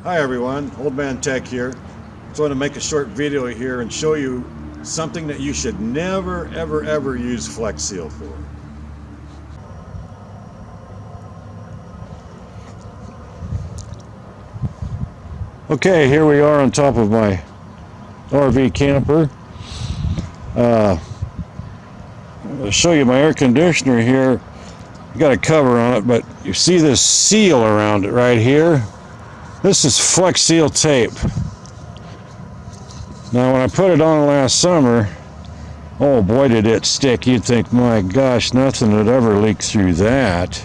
Hi everyone, Old Man Tech here. Just want to make a short video here and show you something that you should never ever use Flex Seal for. Okay, here we are on top of my RV camper. I'll show you my air conditioner here. Got a cover on it, but you see this seal around it right here? This is Flex Seal tape. Now when I put it on last summer, oh boy did it stick. You'd think, my gosh, nothing would ever leak through that.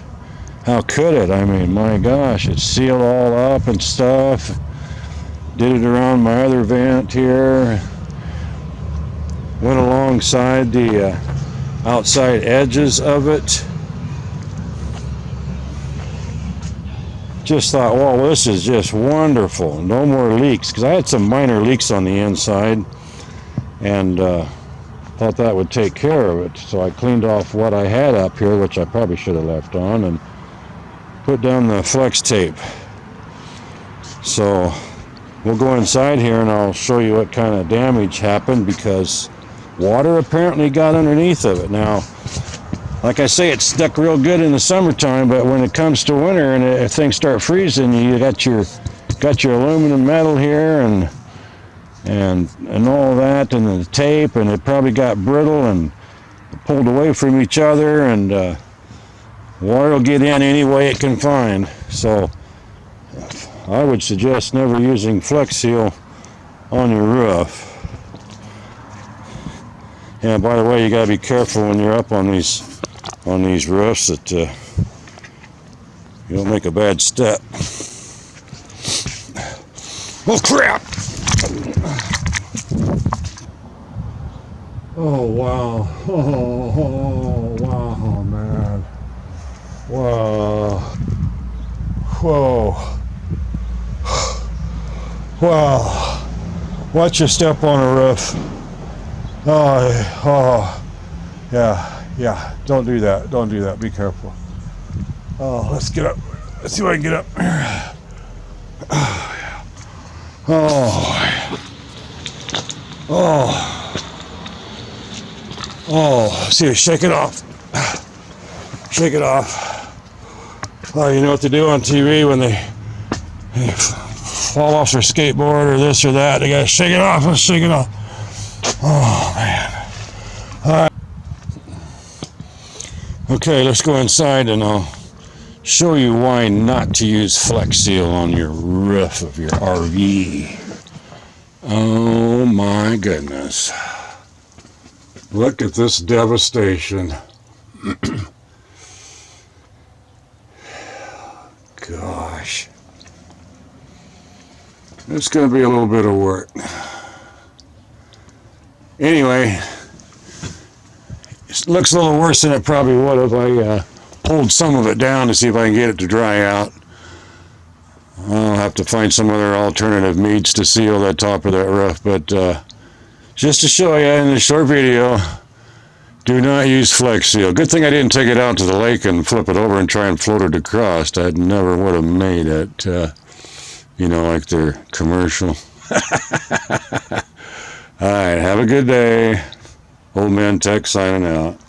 How could it? I mean, my gosh, it's sealed all up and stuff. Did it around my other vent here. Went alongside the outside edges of it. Just thought, well, this is just wonderful. No more leaks, because I had some minor leaks on the inside, and thought that would take care of it. So I cleaned off what I had up here, which I probably should have left on, and put down the flex tape. So we'll go inside here and I'll show you what kind of damage happened, because water apparently got underneath of it. Now, like I say, it's stuck real good in the summertime, but when it comes to winter and if things start freezing, you got your aluminum metal here and all that, and the tape, and it probably got brittle and pulled away from each other, and water will get in any way it can find. So I would suggest never using Flex Seal on your roof. And by the way, you got to be careful when you're up on these roofs that you don't make a bad step. Oh crap! Oh wow! Oh wow, man! Wow! Whoa! Wow! Watch your step on a roof. Oh, yeah. Don't do that. Don't do that. Be careful. Oh, let's get up. Let's see if I can get up. See, shake it off. Shake it off. Oh, you know what to do on TV when they fall off their skateboard or this or that. They gotta shake it off. Let's shake it off. Oh man. All right. Okay, let's go inside and I'll show you why not to use Flex Seal on your roof of your RV. Oh my goodness. Look at this devastation. Gosh. It's going to be a little bit of work. Anyway, it looks a little worse than it probably would if I pulled some of it down to see if I can get it to dry out. I'll have to find some other alternative means to seal that top of that roof, but just to show you in this short video, do not use Flex Seal. Good thing I didn't take it out to the lake and flip it over and try and float it across. I never would have made it, like their commercial. All right, have a good day. Old Man Tech signing out.